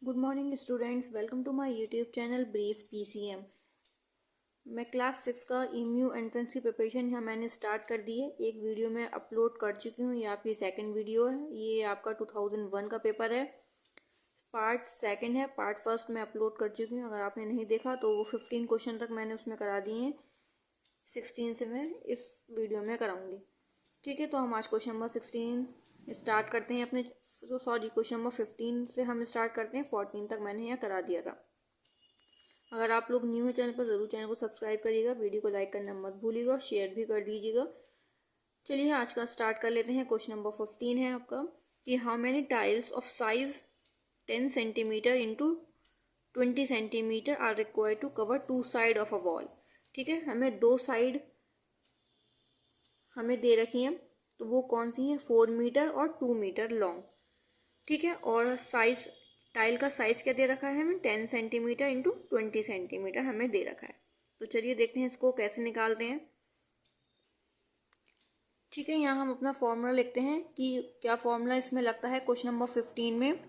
Good morning students, welcome to my YouTube channel brief PCM. मैं class 6 का ईम्यू entrance की preparation यहाँ मैंने स्टार्ट कर दी है। एक वीडियो मैं अपलोड कर चुकी हूँ, ये आपकी सेकंड वीडियो है। ये आपका 2001 का पेपर है, पार्ट सेकंड है। पार्ट फर्स्ट में अपलोड कर चुकी हूँ, अगर आपने नहीं देखा तो वो 15 क्वेश्चन तक मैंने उसमें करा दिए हैं। 16 से मैं इस वीडियो में कराऊंगी। ठीक है, तो हम आज क्वेश्चन नंबर 16 स्टार्ट करते हैं अपने क्वेश्चन नंबर 15 से हम स्टार्ट करते हैं। 14 तक मैंने यहाँ करा दिया था। अगर आप लोग न्यू है चैनल पर, ज़रूर चैनल को सब्सक्राइब करिएगा, वीडियो को लाइक करना मत भूलिएगा, शेयर भी कर दीजिएगा। चलिए आज का स्टार्ट कर लेते हैं। क्वेश्चन नंबर 15 है आपका कि how many tiles of size 10 centimetre into 20 centimetre are required to cover 2 side of a wall. ठीक है, हमें 2 साइड हमें दे रखी है, तो वो कौन सी है, 4 मीटर और 2 मीटर लॉन्ग। ठीक है, और साइज टाइल का साइज क्या दे रखा है हमें, 10 सेंटीमीटर इंटू 20 सेंटीमीटर हमें दे रखा है। तो चलिए देखते हैं इसको कैसे निकालते हैं। ठीक है, यहाँ हम अपना फॉर्मूला लिखते हैं कि क्या फॉर्मूला इसमें लगता है क्वेश्चन नंबर 15 में।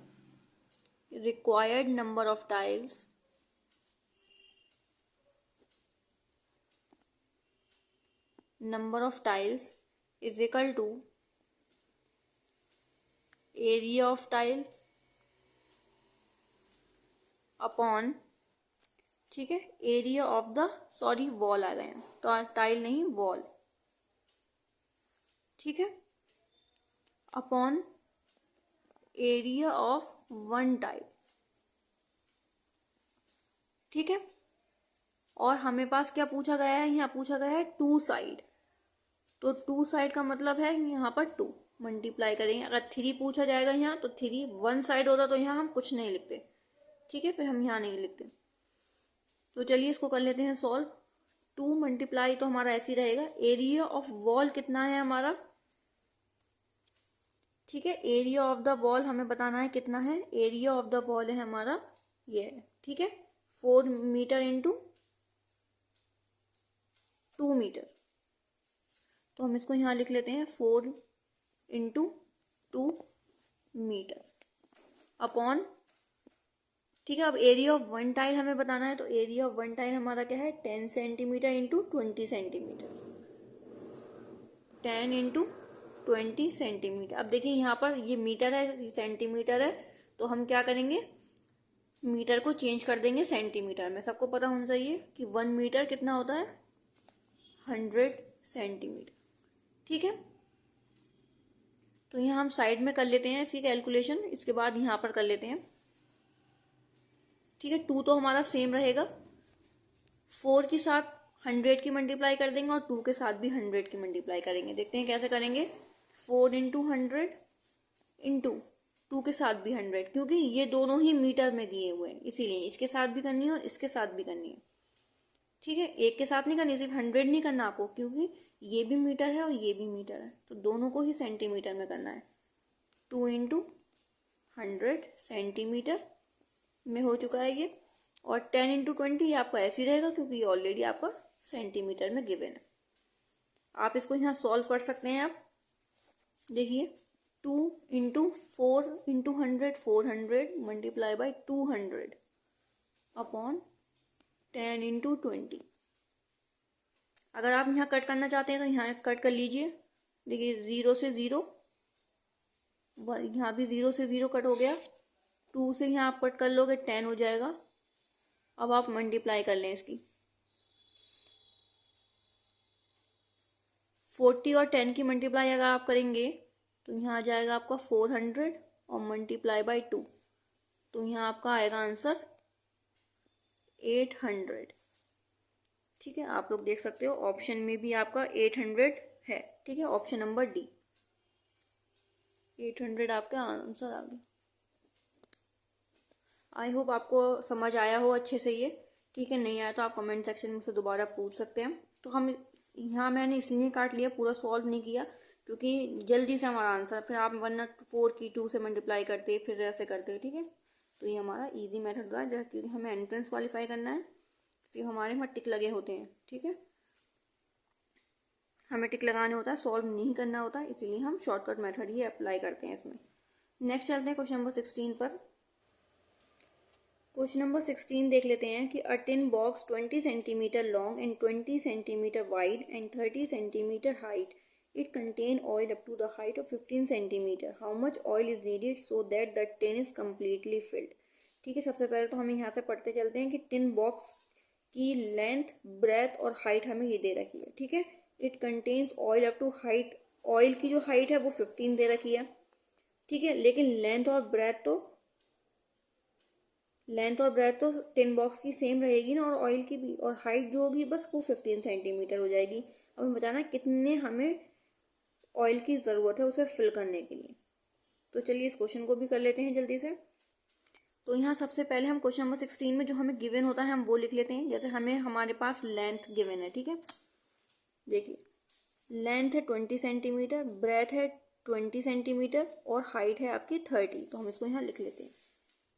Required number of tiles is equal to area of tile upon, ठीक है, एरिया ऑफ द वॉल आ गए हैं, तो टाइल नहीं वॉल। ठीक है, upon area of one tile. ठीक है, और हमें पास क्या पूछा गया है, यहाँ पूछा गया है 2 साइड। तो 2 साइड का मतलब है यहाँ पर 2 मल्टीप्लाई करेंगे। अगर 3 पूछा जाएगा यहाँ, तो 3 1 साइड होता तो यहाँ हम कुछ नहीं लिखते। ठीक है, फिर हम यहाँ नहीं लिखते। तो चलिए इसको कर लेते हैं सॉल्व। 2 मल्टीप्लाई तो हमारा ऐसे ही रहेगा। एरिया ऑफ वॉल कितना है हमारा, ठीक है, एरिया ऑफ द वॉल हमें बताना है कितना है। एरिया ऑफ द वॉल है हमारा ये है, ठीक है, 4 मीटर इंटू 2 मीटर। तो हम इसको यहाँ लिख लेते हैं 4 इंटू 2 मीटर अपॉन, ठीक है। अब एरिया ऑफ वन टाइल हमें बताना है, तो एरिया ऑफ वन टाइल हमारा क्या है, 10 centimetre into 20 centimetre. 10 into 20 centimetre. अब देखिए यहाँ पर ये मीटर है, सेंटीमीटर है, तो हम क्या करेंगे, मीटर को चेंज कर देंगे सेंटीमीटर में। सबको पता होना चाहिए कि 1 मीटर कितना होता है, 100 सेंटीमीटर। ठीक है, तो यहाँ हम साइड में कर लेते हैं इसकी कैलकुलेशन, इसके बाद यहाँ पर कर लेते हैं। ठीक है, 2 तो हमारा सेम रहेगा, 4 के साथ 100 की मल्टीप्लाई कर देंगे और 2 के साथ भी 100 की मल्टीप्लाई करेंगे। देखते हैं कैसे करेंगे। 4 इंटू 100 इंटू 2 के साथ भी 100, क्योंकि ये दोनों ही मीटर में दिए हुए हैं, इसीलिए इसके साथ भी करनी है और इसके साथ भी करनी है। ठीक है, एक के साथ नहीं करनी, सिर्फ 100 नहीं करना आपको, क्योंकि ये भी मीटर है और ये भी मीटर है, तो दोनों को ही सेंटीमीटर में करना है। 2 इंटू 100 सेंटीमीटर में हो चुका है ये, और 10 इंटू 20 ये आपका ऐसे ही रहेगा, क्योंकि ये ऑलरेडी आपका सेंटीमीटर में गिवन है। आप इसको यहाँ सॉल्व कर सकते हैं। आप देखिए 2 into 4 into 100, 400 multiply by 200 upon 10 into 20। अगर आप यहाँ कट करना चाहते हैं तो यहाँ कट कर लीजिए। देखिए 0 से 0, यहाँ भी 0 से 0 कट हो गया। 2 से यहाँ आप कट कर लोगे, 10 हो जाएगा। अब आप मल्टीप्लाई कर लें इसकी, 40 और 10 की मल्टीप्लाई अगर आप करेंगे तो यहाँ आ जाएगा आपका 400 और मल्टीप्लाई बाई 2, तो यहाँ आपका आएगा आंसर 800। ठीक है, आप लोग देख सकते हो ऑप्शन में भी आपका 800 है। ठीक है, ऑप्शन नंबर डी, 800 आपका आंसर आ गया। आई होप आपको समझ आया हो अच्छे से ये। ठीक है, नहीं आया तो आप कमेंट सेक्शन में से दोबारा पूछ सकते हैं। तो हम यहाँ मैंने इसलिए काट लिया, पूरा सॉल्व नहीं किया, क्योंकि जल्दी से हमारा आंसर, फिर आप 1 4 की 2 से मल्टीप्लाई करते फिर ऐसे करते। ठीक है, तो ये हमारा इजी मेथड था, क्योंकि हमें एंट्रेंस क्वालिफाई करना है, तो हमारे में टिक लगे होते हैं। ठीक है, हमें टिक लगाने होता है, सॉल्व नहीं करना होता, इसीलिए हम शॉर्टकट मेथड ही अप्लाई करते हैं इसमें। नेक्स्ट चलते हैं क्वेश्चन नंबर 16 पर। क्वेश्चन नंबर 16 देख लेते हैं कि a tin box 20 centimetre long and 20 centimetre wide and 30 centimetre height. It contain oil up to the height of 15 centimeter. How much oil is needed so that the tin is completely filled? ठीक है, सबसे पहले तो हम यहाँ से पढ़ते चलते हैं कि टिन बॉक्स की लेंथ, ब्रेथ और हाइट हमें ये दे रखी है. ठीक है, it contains oil up to height. Oil की जो हाइट है वो 15 दे रखी है. ठीक है, लेकिन लेंथ और ब्रेथ तो टिन बॉक्स की सेम रहेगी ना, और ऑयल की भी, और हाइट जो होगी बस वो 15 सेंटीमीटर हो जाएगी. अब हमें बताना कितने हमें ऑयल की ज़रूरत है उसे फिल करने के लिए. तो चलिए इस क्वेश्चन को भी कर लेते हैं जल्दी से. तो यहाँ सबसे पहले हम क्वेश्चन नंबर 16 में जो हमें गिवन होता है हम वो लिख लेते हैं. जैसे हमें हमारे पास लेंथ गिवन है. ठीक है, देखिए लेंथ है 20 सेंटीमीटर, ब्रेथ है 20 सेंटीमीटर और हाइट है आपकी 30. तो हम इसको यहाँ लिख लेते हैं.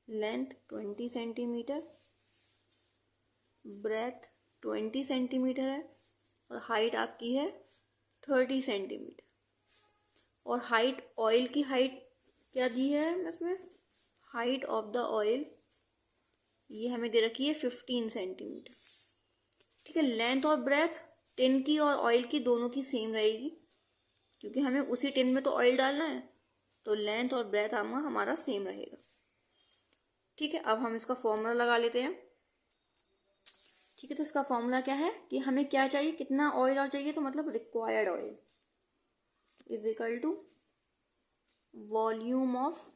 लेंथ 20 सेंटीमीटर, ब्रेथ 20 सेंटीमीटर है और हाइट आपकी है 30 सेंटीमीटर. और हाइट, ऑयल की हाइट क्या दी है इसमें, हाइट ऑफ द ऑयल ये हमें दे रखी है 15 सेंटीमीटर. ठीक है, लेंथ और ब्रेथ टिन की और ऑयल की दोनों की सेम रहेगी क्योंकि हमें उसी टिन में तो ऑयल डालना है. तो लेंथ और ब्रेथ हमारा सेम रहेगा. ठीक है, अब हम इसका फॉर्मूला लगा लेते हैं. ठीक है, तो इसका फॉर्मूला क्या है कि हमें क्या चाहिए, कितना ऑयल और चाहिए, तो मतलब required oil is equal to volume of,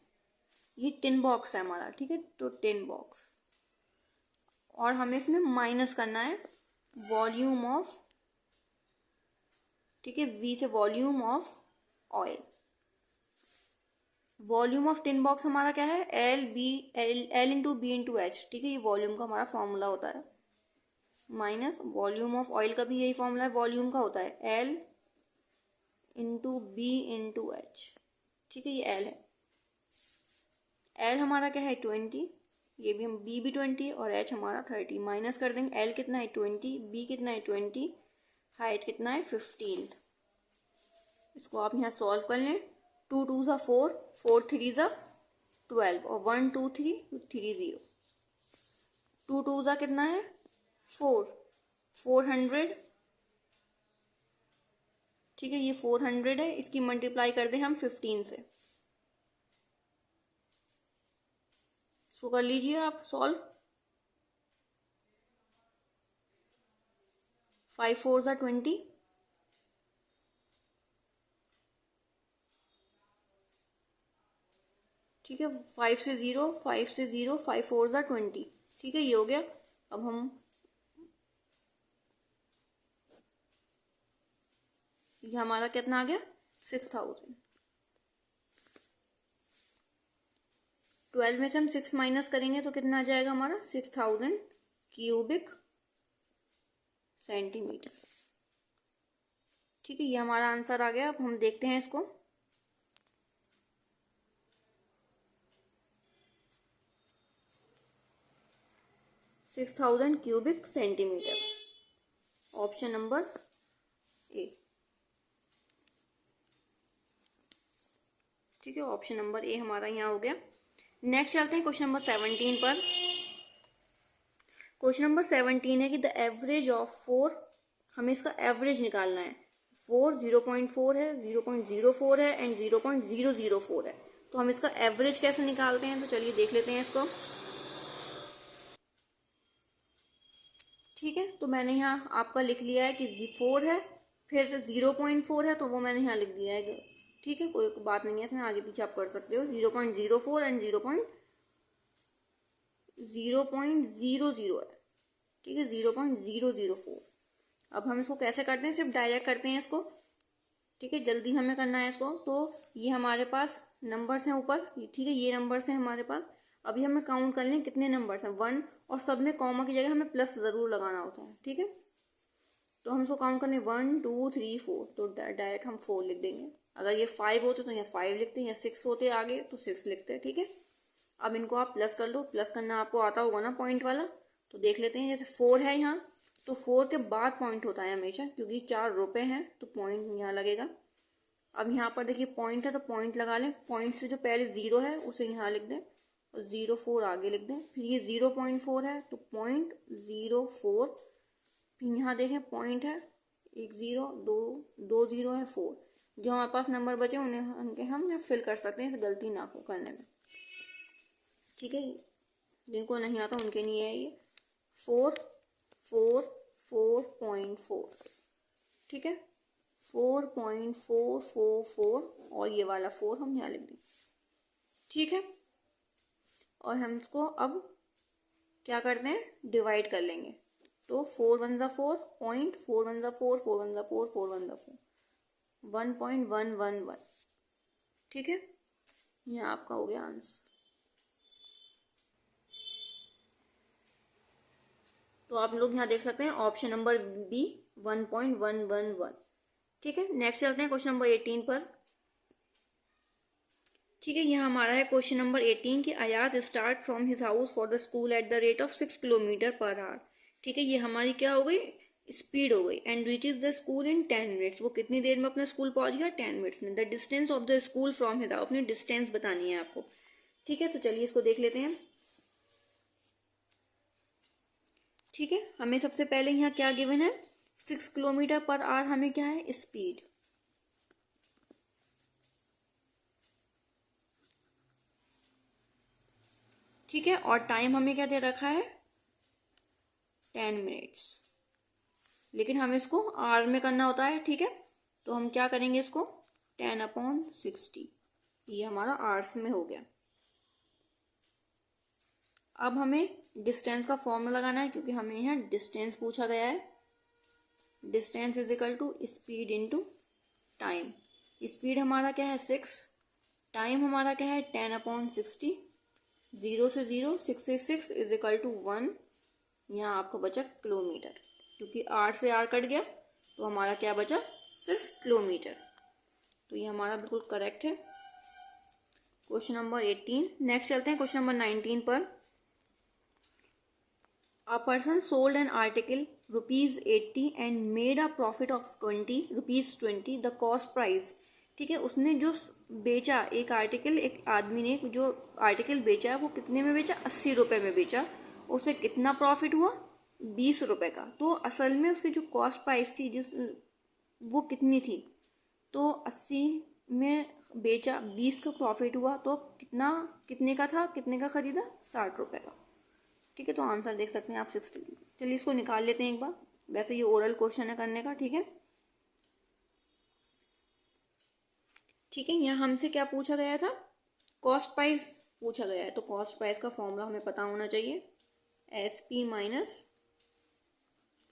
ये टिन बॉक्स है हमारा. ठीक है, तो टिन बॉक्स, और हमें इसमें माइनस करना है वॉल्यूम ऑफ. ठीक है, वी से volume of oil. Volume of tin box हमारा क्या है, L into B into H. ठीक है, ये वॉल्यूम का हमारा फॉर्मूला होता है. माइनस वॉल्यूम ऑफ ऑयल का भी यही फॉर्मूला है, वॉल्यूम का होता है L into B into H. ठीक है, ये एल है. एल हमारा क्या है 20, ये भी हम बी भी 20 और एच हमारा 30. माइनस कर देंगे, एल कितना है 20, बी कितना है 20, हाइट कितना है 15. इसको आप यहाँ सॉल्व कर लें. 2 2 ज़ा 4, 4 3 ज़ा 12 और 1 2 3 3 0. 2 2 ज़ा कितना है 4, 400. ठीक है, ये 400 है. इसकी मल्टीप्लाई कर दें हम 15 से. इसको कर लीजिए आप सॉल्व. 5 4 ज़ा 20. ठीक है, 5 से 0, 5 से 0, 5 4 ज़ा 20. ठीक है, ये हो गया. अब हम ये हमारा कितना आ गया 6000. 12 में से हम 6 माइनस करेंगे तो कितना आ जाएगा हमारा 6000 क्यूबिक सेंटीमीटर. ठीक है, ये हमारा आंसर आ गया. अब हम देखते हैं इसको. Six 6000 cubic centimetre, option number A. ठीक है, ऑप्शन नंबर ए हमारा यहाँ हो गया. नेक्स्ट चलते हैं क्वेश्चन नंबर 17 पर. क्वेश्चन नंबर 17 है कि द एवरेज ऑफ 4, हमें इसका एवरेज निकालना है. 4 0.4 है, 0.04 है एंड 0.004 है. तो हम इसका एवरेज कैसे निकालते हैं, तो चलिए देख लेते हैं इसको. ठीक है, तो मैंने यहाँ आपका लिख लिया है कि 4 है, फिर 0.4 है, तो वो मैंने यहाँ लिख दिया है. ठीक है, कोई बात नहीं है इसमें, आगे पीछे आप कर सकते हो. 0.04 एंड 0.00 है. ठीक है, 0.004. अब हम इसको कैसे करते हैं, सिर्फ डायरेक्ट करते हैं इसको. ठीक है, जल्दी हमें करना है इसको. तो ये हमारे पास नंबर्स हैं ऊपर. ठीक है, ये नंबर्स हैं हमारे पास. अभी हमें काउंट कर लें कितने नंबर्स हैं, 1, और सब में कॉमा की जगह हमें प्लस ज़रूर लगाना होता है. ठीक है, तो हम इसको काउंट करने 1 2 3 4, तो डायरेक्ट हम 4 लिख देंगे. अगर ये 5 होते तो यहाँ 5 लिखते हैं, या 6 होते आगे तो 6 लिखते हैं. ठीक है, अब इनको आप प्लस कर लो. प्लस करना आपको आता होगा ना पॉइंट वाला, तो देख लेते हैं. जैसे 4 है यहाँ, तो 4 के बाद पॉइंट होता है हमेशा, क्योंकि 4 रुपए हैं तो पॉइंट यहाँ लगेगा. अब यहाँ पर देखिए पॉइंट है तो पॉइंट लगा लें. पॉइंट से जो पहले 0 है उसे यहाँ लिख दें, और 0.4 आगे लिख दें। फिर ये 0.4 है तो 0.04, फिर यहाँ देखें पॉइंट है, 1 0 2 0 है 4। जो हमारे पास नंबर बचे उनके हम यहाँ फिल कर सकते हैं, गलती ना हो करने में। ठीक है, जिनको नहीं आता उनके लिए है ये 4.4 ठीक है, 4.444 और ये वाला 4 हम यहाँ लिख दें। ठीक है, और हम इसको अब क्या करते हैं, डिवाइड कर लेंगे। तो 4 1 4 पॉइंट, 4 1 4 4 1 4 4 1 4 1.111। ठीक है, यहाँ आपका हो गया आंसर। तो आप लोग यहाँ देख सकते हैं ऑप्शन नंबर बी 1.111। ठीक है, नेक्स्ट चलते हैं क्वेश्चन नंबर 18 पर। ठीक है, यहाँ हमारा है क्वेश्चन नंबर 18 कि Ayaz start from his house for the school at the rate of 6 kilometre per hour. ठीक है, ये हमारी क्या हो गई, स्पीड हो गई। And reaches the school in 10 minutes, वो कितनी देर में अपना स्कूल पहुंच गया, 10 मिनट्स में। The distance of the school from his house, अपनी डिस्टेंस बतानी है आपको। ठीक है, तो चलिए इसको देख लेते हैं। ठीक है, हमें सबसे पहले यहाँ क्या गिवन है, 6 किलोमीटर पर आवर हमें क्या है, स्पीड। ठीक है, और टाइम हमें क्या दे रखा है, 10 मिनट्स, लेकिन हमें इसको आवर में करना होता है। ठीक है, तो हम क्या करेंगे, इसको 10/60, ये हमारा आवर्स में हो गया। अब हमें डिस्टेंस का फॉर्मूला लगाना है, क्योंकि हमें यहाँ डिस्टेंस पूछा गया है। Distance is equal to speed into time. Speed हमारा क्या है 6, टाइम हमारा क्या है 10/60, 0 से 0 666 इज इक्वल टू 1। यहाँ आपको बचा किलोमीटर, क्योंकि आर से आर कट गया तो हमारा क्या बचा, सिर्फ किलोमीटर। तो ये हमारा बिल्कुल करेक्ट है क्वेश्चन नंबर 18। नेक्स्ट चलते हैं क्वेश्चन नंबर 19 पर। A person sold an article ₹80 and made a profit of ₹20, the cost price। ठीक है, उसने जो बेचा एक आर्टिकल, एक आदमी ने जो आर्टिकल बेचा वो कितने में बेचा, 80 रुपये में बेचा। उसे कितना प्रॉफिट हुआ, 20 रुपये का। तो असल में उसकी जो कॉस्ट प्राइस थी जिस वो कितनी थी, तो 80 में बेचा, 20 का प्रॉफिट हुआ, तो कितने का था, कितने का खरीदा, 60 रुपये का। ठीक है, तो आंसर देख सकते हैं आप 60। चलिए इसको निकाल लेते हैं एक बार। वैसे ये ओरल क्वेश्चन है करने का। ठीक है, ठीक है, यहाँ हमसे क्या पूछा गया था, कॉस्ट प्राइस पूछा गया है। तो कॉस्ट प्राइस का फॉर्मूला हमें पता होना चाहिए, SP माइनस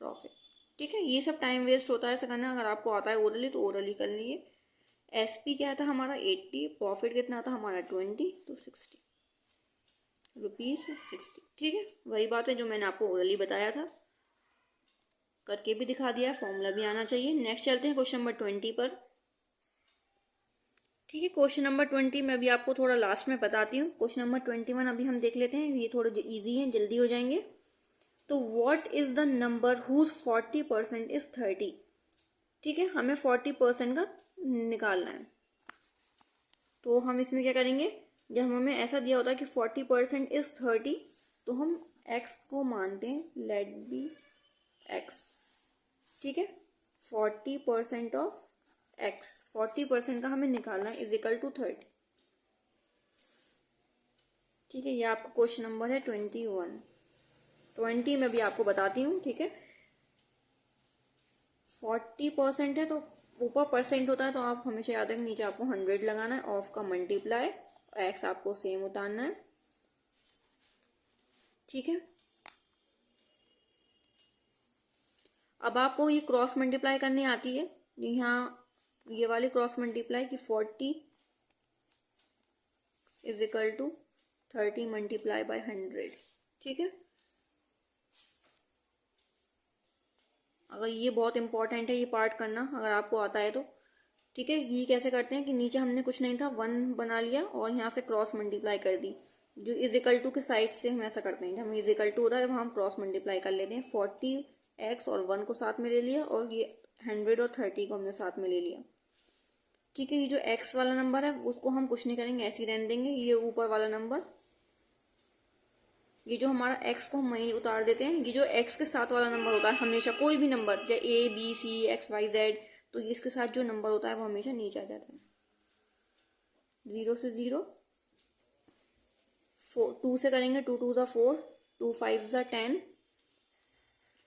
प्रॉफिट। ठीक है, ये सब टाइम वेस्ट होता है ऐसा करना। अगर आपको आता है ओरली तो ओरली कर लीजिए। SP क्या था हमारा 80, प्रॉफिट कितना था हमारा 20, तो 60 ₹60। ठीक है, वही बात है जो मैंने आपको ओरली बताया था, करके भी दिखा दिया है, फॉर्मूला भी आना चाहिए। नेक्स्ट चलते हैं क्वेश्चन नंबर 20 पर। ठीक है, क्वेश्चन नंबर 20 मैं अभी आपको थोड़ा लास्ट में बताती हूँ। क्वेश्चन नंबर 21 अभी हम देख लेते हैं, ये थोड़े इजी हैं, जल्दी हो जाएंगे। तो what is the number whose 40% is 30। ठीक है, हमें 40% का निकालना है। तो हम इसमें क्या करेंगे, जब हमें ऐसा दिया होता है कि 40% इज 30, तो हम x को मानते हैं लेट बी x। ठीक है, 40% ऑफ x, 40% का हमें निकालना है, इज इक्वल टू 30। ठीक है, ये आपका क्वेश्चन नंबर है 21। 20 में भी आपको बताती हूँ। ठीक है, 40% है तो ऊपर परसेंट होता है, तो आप हमेशा याद रखें नीचे आपको 100 लगाना है, ऑफ का मल्टीप्लाई, एक्स आपको सेम उतारना है। ठीक है, अब आपको ये क्रॉस मल्टीप्लाई करनी आती है, यहाँ ये वाली क्रॉस मल्टीप्लाई की 40 is equal to 30 multiply by 100। ठीक है, अगर ये बहुत इंपॉर्टेंट है ये पार्ट करना, अगर आपको आता है तो। ठीक है, ये कैसे करते हैं कि नीचे हमने कुछ नहीं था 1 बना लिया और यहाँ से क्रॉस मल्टीप्लाई कर दी। जो इज इक्वल टू के साइड से हम ऐसा करते हैं, जब हम इज इक्वल टू होता है जब हम क्रॉस मल्टीप्लाई कर लेते हैं। 40x और 1 को साथ में ले लिया, और ये 100 और 30 को हमने साथ में ले लिया। ठीक है, ये जो x वाला नंबर है उसको हम कुछ नहीं करेंगे, ऐसे ही रहने देंगे। ये ऊपर वाला नंबर ये जो हमारा x को हम वहीं उतार देते हैं। ये जो x के साथ वाला नंबर होता है हमेशा, कोई भी नंबर चाहे A B C X Y Z, तो इसके साथ जो नंबर होता है वो हमेशा नीचे आ जाता है। 0 से 0, 2 से करेंगे, 2 2 4, 2 5 10,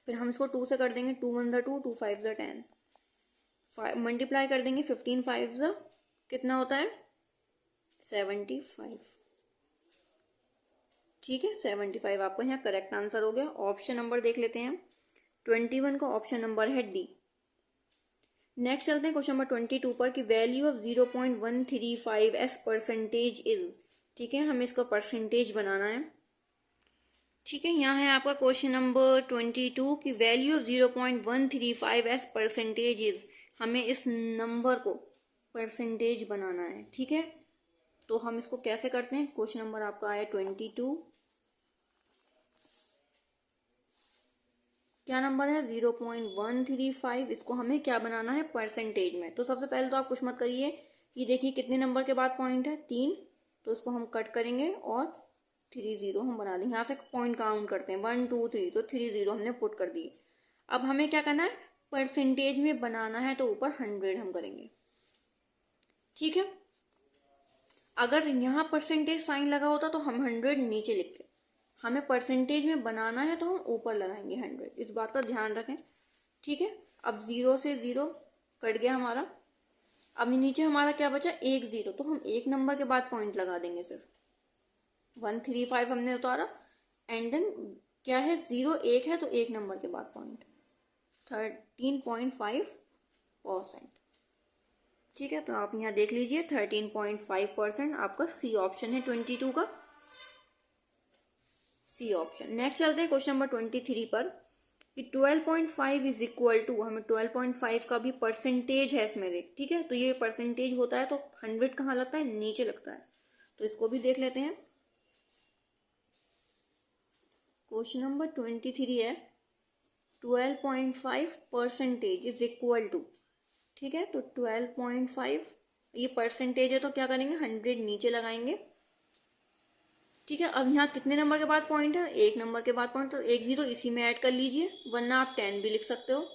फिर हम इसको 2 से कर देंगे, 2 1 2, 2 5 10, मल्टीप्लाई कर देंगे, 15 5 कितना होता है 75। ठीक है, 75 आपका यहाँ करेक्ट आंसर हो गया। ऑप्शन नंबर देख लेते हैं, 21 का ऑप्शन नंबर है डी। नेक्स्ट चलते हैं क्वेश्चन नंबर 22 पर कि value of 0.135 S percentage is. ठीक है, हमें इसका परसेंटेज बनाना है। ठीक है, यहाँ है आपका क्वेश्चन नंबर 22 की value of 0.135 S percentage is. हमें इस नंबर को परसेंटेज बनाना है। ठीक है, तो हम इसको कैसे करते हैं। क्वेश्चन नंबर आपका आया 22, क्या नंबर है 0.135। इसको हमें क्या बनाना है परसेंटेज में। तो सबसे पहले तो आप कुछ मत करिए, ये देखिए कितने नंबर के बाद पॉइंट है 3, तो इसको हम कट करेंगे और 3 0 हम बना देंगे। यहाँ से पॉइंट काउंट करते हैं 1 2 3, तो 3 0 हमने पुट कर दिए। अब हमें क्या करना है परसेंटेज में बनाना है, तो ऊपर 100 हम करेंगे। ठीक है, अगर यहाँ परसेंटेज साइन लगा होता तो हम 100 नीचे लिखते। हमें परसेंटेज में बनाना है तो हम ऊपर लगाएंगे 100, इस बात का ध्यान रखें। ठीक है, अब 0 से 0 कट गया हमारा। अब नीचे हमारा क्या बचा, 1 0, तो हम एक नंबर के बाद पॉइंट लगा देंगे। सिर्फ 135 हमने उतारा, एंड देन क्या है 0 1 है, तो एक नंबर के बाद पॉइंट 13.5%। ठीक है, तो आप यहाँ देख लीजिए 13.5% आपका सी ऑप्शन है 22 का, सी ऑप्शन। नेक्स्ट चलते हैं क्वेश्चन नंबर 23 पर कि 12.5 इज इक्वल टू, हमें 12.5 का भी परसेंटेज है इसमें देख। ठीक है, तो ये परसेंटेज होता है तो 100 कहाँ लगता है, नीचे लगता है, तो इसको भी देख लेते हैं। क्वेश्चन नंबर 23 है 12.5 परसेंटेज इज इक्वल टू। ठीक है, तो 12.5 ये परसेंटेज है, तो क्या करेंगे 100 नीचे लगाएंगे। ठीक है, अब यहाँ कितने नंबर के बाद पॉइंट है, एक नंबर के बाद पॉइंट, तो 1 0 इसी में ऐड कर लीजिए, वरना आप 10 भी लिख सकते हो।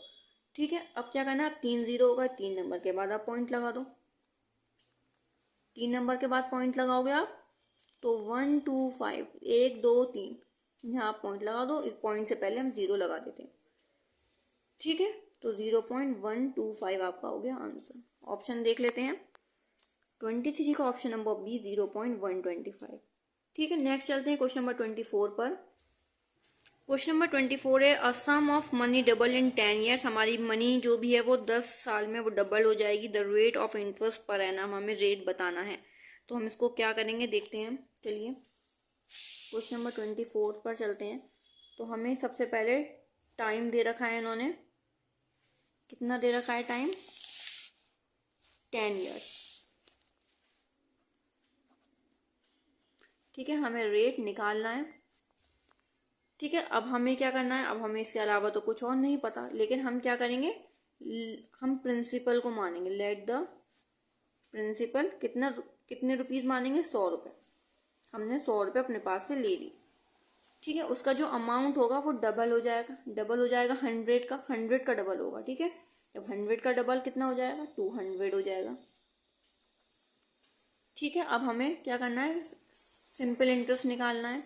ठीक है, अब क्या करना है, अब 3 0 होगा, 3 नंबर के बाद आप पॉइंट लगा दो। 3 नंबर के बाद पॉइंट लगाओगे आप, तो 1 2 5 1 2 3, यहाँ आप पॉइंट लगा दो। इस पॉइंट से पहले हम 0 लगा देते हैं। ठीक है, तो 0.125 आपका हो गया आंसर। ऑप्शन देख लेते हैं 23 का ऑप्शन नंबर बी 0.125। ठीक है, नेक्स्ट चलते हैं क्वेश्चन नंबर 24 पर। क्वेश्चन नंबर 24 है a sum of money double in 10 years. हमारी मनी जो भी है वो 10 साल में वो डबल हो जाएगी। The rate of interest per annum, हमें रेट बताना है। तो हम इसको क्या करेंगे देखते हैं। चलिए क्वेश्चन नंबर 24 पर चलते हैं। तो हमें सबसे पहले टाइम दे रखा है इन्होंने, कितना दे रखा है टाइम, 10 ईयर्स। ठीक है, हमें रेट निकालना है। ठीक है, अब हमें क्या करना है, अब हमें इसके अलावा तो कुछ और नहीं पता, लेकिन हम क्या करेंगे, हम प्रिंसिपल को मानेंगे। लेट द प्रिंसिपल, कितने रुपीज मानेंगे, 100 रुपये। हमने 100 रुपये अपने पास से ले ली। ठीक है, उसका जो अमाउंट होगा वो डबल हो जाएगा। डबल हो जाएगा 100 का, 100 का डबल होगा। ठीक है, जब 100 का डबल कितना हो जाएगा, 200 हो जाएगा। ठीक है, अब हमें क्या करना है, सिंपल इंटरेस्ट निकालना है।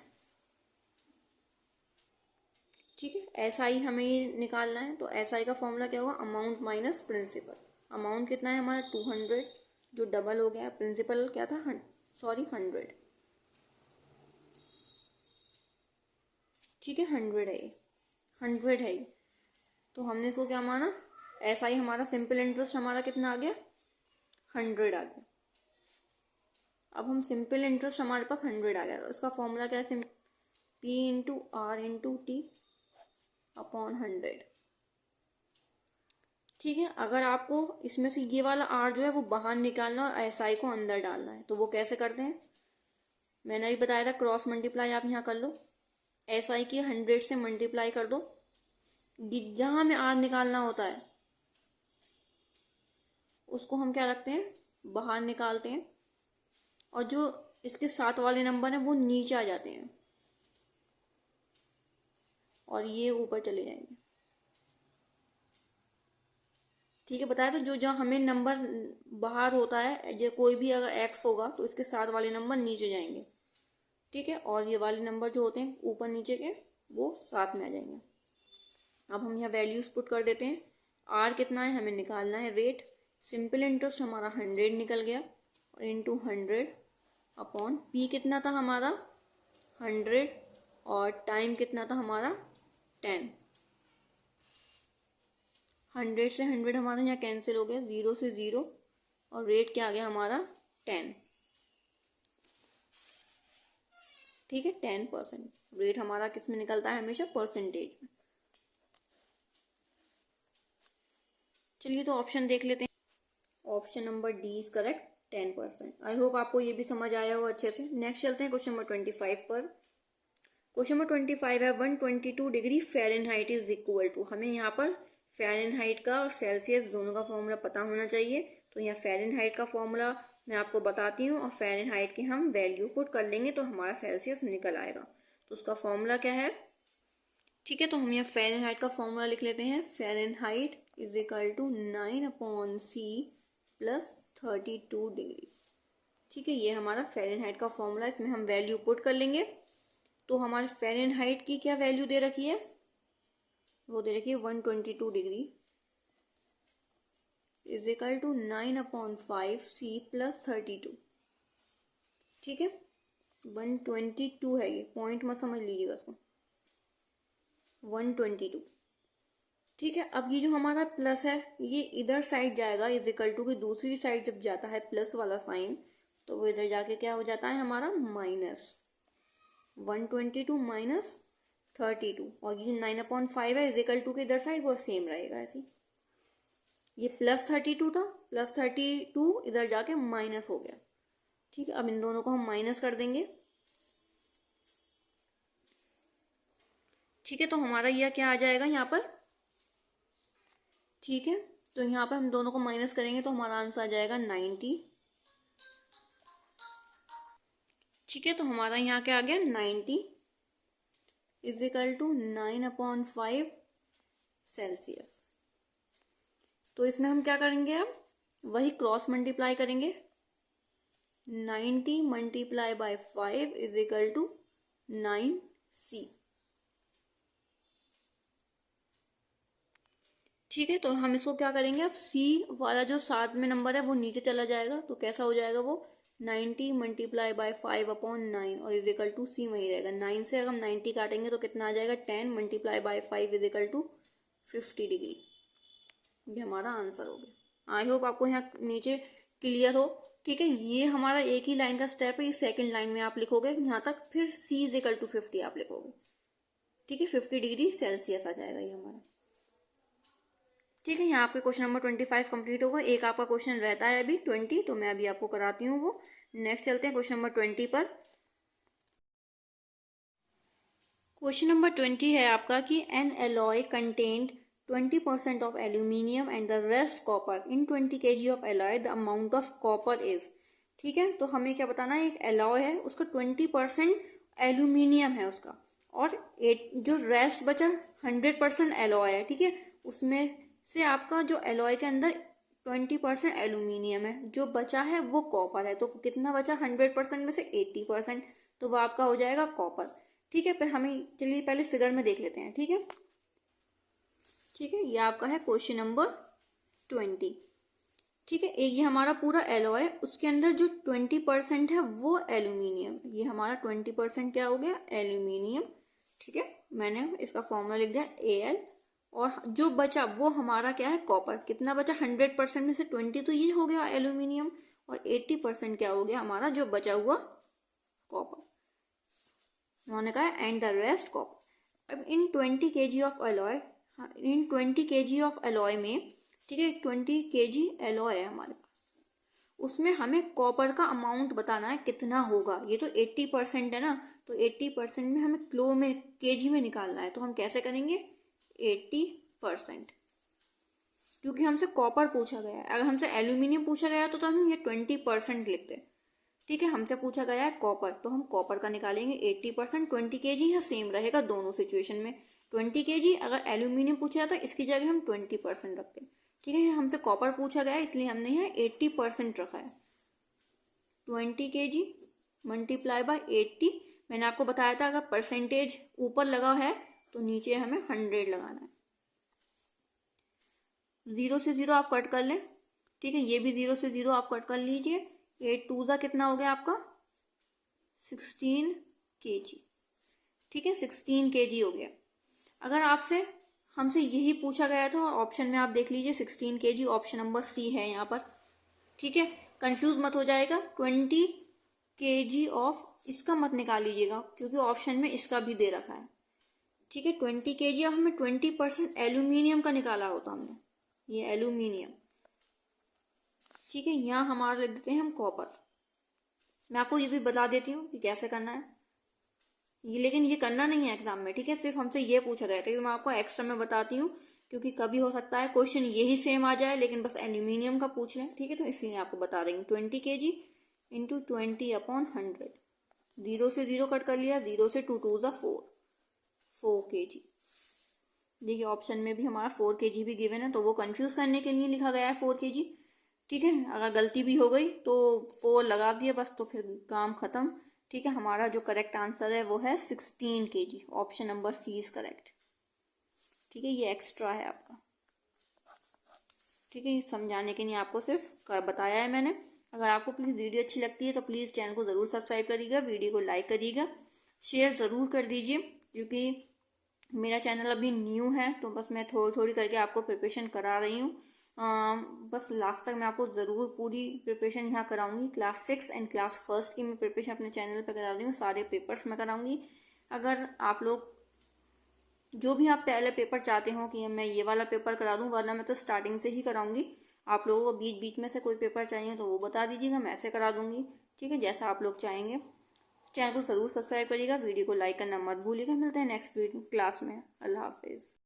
ठीक है, SI हमें ये निकालना है। तो SI का फॉर्मूला क्या होगा, अमाउंट माइनस प्रिंसिपल। अमाउंट कितना है हमारा 200, जो डबल हो गया। प्रिंसिपल क्या था, 100। ठीक है, 100 है ये, 100 है ये। तो हमने इसको क्या माना, SI हमारा सिंपल इंटरेस्ट हमारा कितना आ गया, 100 आ गया। अब हम सिंपल इंटरेस्ट हमारे पास 100 आ गया, तो इसका फॉर्मूला क्या है, P into R into T upon 100। ठीक है, अगर आपको इसमें से ये वाला R जो है वो बाहर निकालना और SI को अंदर डालना है, तो वो कैसे करते हैं, मैंने भी बताया था, क्रॉस मल्टीप्लाई आप यहाँ कर लो। SI की 100 से मल्टीप्लाई कर दो, जहाँ हमें R निकालना होता है उसको हम क्या रखते हैं, बाहर निकालते हैं, और जो इसके साथ वाले नंबर हैं वो नीचे आ जाते हैं। और ये ऊपर चले जाएंगे। ठीक है, बताया तो जो जहाँ हमें नंबर बाहर होता है, जो कोई भी अगर एक्स होगा तो इसके साथ वाले नंबर नीचे जाएंगे। ठीक है, और ये वाले नंबर जो होते हैं ऊपर नीचे के वो साथ में आ जाएंगे। अब हम यहाँ वैल्यूज पुट कर देते हैं। आर कितना है हमें निकालना है, रेट। सिंपल इंटरेस्ट हमारा 100 निकल गया, और इंटू 100 अपॉन पी कितना था हमारा 100, और टाइम कितना था हमारा 10। 100 से 100 हमारा यहाँ कैंसिल हो गया, 0 से 0, और रेट क्या आ गया हमारा 10। ठीक है, 10%। रेट हमारा किस में निकलता है हमेशा, परसेंटेज में। चलिए तो ऑप्शन देख लेते हैं। Option number D is correct, 10%। I hope आपको ये भी समझ आया हो अच्छे से। नेक्स्ट चलते हैं क्वेश्चन नंबर 25 पर। क्वेश्चन नंबर 25 है 122 degree Fahrenheit is equal to. हमें यहाँ पर फ़ारेनहाइट का और सेल्सियस दोनों का फॉर्मूला पता होना चाहिए। तो यहाँ फ़ारेनहाइट का फॉर्मूला मैं आपको बताती हूँ, और फ़ारेनहाइट की हम वैल्यू पुट कर लेंगे तो हमारा सेल्सियस निकल आएगा। तो उसका फॉर्मूला क्या है, ठीक है, तो हम यहाँ फ़ारेनहाइट का फॉर्मूला लिख लेते हैं। Fahrenheit is equal to 9/C plus 32 degree. ठीक है, ये हमारा फ़ारेनहाइट का फॉर्मूला, इसमें हम वैल्यू पुट कर लेंगे। तो हमारे फ़ारेनहाइट की क्या वैल्यू दे रखी है, वो दे रखी है 122 degree is equal to 9/5C plus 32। ठीक है, 122 है, ये पॉइंट मत समझ लीजिएगा इसको, 122। ठीक है, अब ये जो हमारा प्लस है ये इधर साइड जाएगा, इज इक्वल टू की दूसरी साइड जब जाता है प्लस वाला साइन, तो वो इधर जाके क्या हो जाता है हमारा माइनस। 122 माइनस 32, और ये 9/5 है इज इक्वल टू के इधर साइड वो सेम रहेगा ऐसे। ये प्लस 32 था, प्लस 32 इधर जाके माइनस हो गया। ठीक है, अब इन दोनों को हम माइनस कर देंगे। ठीक है, तो हमारा यह क्या आ जाएगा यहाँ पर, ठीक है, तो यहाँ पर हम दोनों को माइनस करेंगे तो हमारा आंसर आ जाएगा 90। ठीक है, तो हमारा यहाँ क्या आ गया 90 इज इक्वल टू 9/5 सेल्सियस। तो इसमें हम क्या करेंगे, अब वही क्रॉस मल्टीप्लाई करेंगे। 90 multiply by 5 is equal to 9C। ठीक है, तो हम इसको क्या करेंगे, अब C वाला जो साथ में नंबर है वो नीचे चला जाएगा, तो कैसा हो जाएगा वो 90 मल्टीप्लाई बाय 5/9, और इज इक्वल टू C वही रहेगा। 9 से अगर हम 90 काटेंगे तो कितना आ जाएगा, 10 multiply by 5 is equal to 50 degree. ये हमारा आंसर हो गया। आई होप आपको यहाँ नीचे क्लियर हो। ठीक है, ये हमारा एक ही लाइन का स्टेप है, इस सेकंड लाइन में आप लिखोगे यहाँ तक, फिर C इज इक्वल टू 50 आप लिखोगे। ठीक है, 50 डिग्री सेल्सियस आ जाएगा ये हमारा। ठीक है, यहाँ पे क्वेश्चन नंबर 25 कंप्लीट होगा। एक आपका क्वेश्चन रहता है अभी 20, तो मैं अभी आपको कराती हूँ वो। नेक्स्ट चलते हैं क्वेश्चन नंबर 20 पर। क्वेश्चन नंबर 20 है आपका कि N alloy contained 20% of aluminium and the rest copper in 20 kg of alloy, the amount of copper is. ठीक है, तो हमें क्या बताना है, एक एलॉय है उसका 20% एल्यूमिनियम है उसका, और जो रेस्ट बचा 100% एलॉय है। ठीक है, उसमें से आपका जो एलॉय के अंदर 20% एल्यूमिनियम है, जो बचा है वो कॉपर है। तो कितना बचा 100% में से 80%, तो वो आपका हो जाएगा कॉपर। ठीक है, फिर हमें चलिए पहले फिगर में देख लेते हैं। ठीक है, ठीक है, ये आपका है क्वेश्चन नंबर 20। ठीक है, एक ये हमारा पूरा एलॉय है, उसके अंदर जो 20% है वो एल्यूमिनियम, ये हमारा 20% क्या हो गया एल्यूमिनियम। ठीक है, मैंने इसका फॉर्मूला लिख दिया Al, और जो बचा वो हमारा क्या है कॉपर। कितना बचा 100% में से 20 तो ये हो गया एल्यूमिनियम, और 80% क्या हो गया हमारा जो बचा हुआ कॉपर। उन्होंने कहा एंड द रेस्ट कॉपर। अब इन 20 kg of alloy, in 20 kg of alloy में, ठीक है 20 kg एलॉय है हमारे पास, उसमें हमें कॉपर का अमाउंट बताना है कितना होगा। ये तो 80% है ना, तो 80% में हमें किलो में केजी में निकालना है। तो हम कैसे करेंगे 80%, क्योंकि हमसे कॉपर पूछा गया है। अगर हमसे एल्यूमिनियम पूछा गया तो हम ये 20% लिखते। ठीक है, हमसे पूछा गया है कॉपर, तो हम कॉपर का निकालेंगे 80%। 20 kg है, सेम रहेगा दोनों सिचुएशन में। 20 kg। अगर एल्यूमिनियम पूछा जाता है इसकी जगह हम 20% रखते हैं। ठीक है, हमसे कॉपर पूछा गया है इसलिए हमने यहाँ 80% रखा है। 20 kg मल्टीप्लाई बाय 80। मैंने आपको बताया था अगर परसेंटेज ऊपर लगा है तो नीचे हमें 100 लगाना है। 0 से 0 आप कट कर लें। ठीक है, ये भी 0 से 0 आप कट कर लीजिए। 8 2 ज़ा कितना हो गया आपका 16 kg। ठीक है, 16 kg हो गया। अगर आपसे हमसे यही पूछा गया था और ऑप्शन में आप देख लीजिए 16 kg, ऑप्शन नंबर सी है यहाँ पर। ठीक है, कंफ्यूज मत हो जाएगा। 20 kg ऑफ इसका मत निकाल लीजिएगा क्योंकि ऑप्शन में इसका भी दे रखा है। ठीक है, 20 kg अब हमें 20% एल्यूमिनियम का निकाला होता हमने, ये एल्यूमिनियम। ठीक है, यहाँ हमारा लिख देते हैं हम कॉपर। मैं आपको ये भी बता देती हूँ कि कैसे करना है ये, लेकिन ये करना नहीं है एग्जाम में। ठीक है, सिर्फ हमसे ये पूछा गया था, तो मैं आपको एक्स्ट्रा में बताती हूँ क्योंकि कभी हो सकता है क्वेश्चन यही सेम आ जाए लेकिन बस एल्यूमिनियम का पूछ लें। ठीक है, तो इसलिए आपको बता रही हूँ 20 kg इंटू 20/100। 0 से 0 कट कर लिया, 0 से 2 2 ज़ा 4 kg। देखिए ऑप्शन में भी हमारा 4 kg भी गिवन है तो वो कंफ्यूज करने के लिए लिखा गया है 4 kg। ठीक है, अगर गलती भी हो गई तो 4 लगा दिया बस, तो फिर काम खत्म। ठीक है, हमारा जो करेक्ट आंसर है वो है 16 kg, option number C is correct. ठीक है, ये एक्स्ट्रा है आपका। ठीक है, ये समझाने के लिए आपको सिर्फ बताया है मैंने। अगर आपको प्लीज़ वीडियो अच्छी लगती है तो प्लीज़ चैनल को ज़रूर सब्सक्राइब करिएगा, वीडियो को लाइक करिएगा, शेयर ज़रूर कर दीजिए क्योंकि मेरा चैनल अभी न्यू है तो बस मैं थोड़ी थोड़ी करके आपको प्रिपरेशन करा रही हूँ। बस लास्ट तक मैं आपको ज़रूर पूरी प्रिपरेशन यहाँ कराऊंगी। क्लास 6 एंड क्लास 1 की मैं प्रिपरेशन अपने चैनल पर करा रही हूँ, सारे पेपर्स मैं कराऊंगी। अगर आप लोग जो भी आप पहले पेपर चाहते हो कि मैं ये वाला पेपर करा दूँ, वरना मैं तो स्टार्टिंग से ही कराऊंगी। आप लोगों को बीच बीच में से कोई पेपर चाहिए तो वो बता दीजिएगा, मैं ऐसे करा दूंगी। ठीक है, जैसा आप लोग चाहेंगे। चैनल को ज़रूर सब्सक्राइब करिएगा, वीडियो को लाइक करना मत भूलिएगा। मिलते हैं नेक्स्ट वीडियो क्लास में। अल्लाह हाफिज़।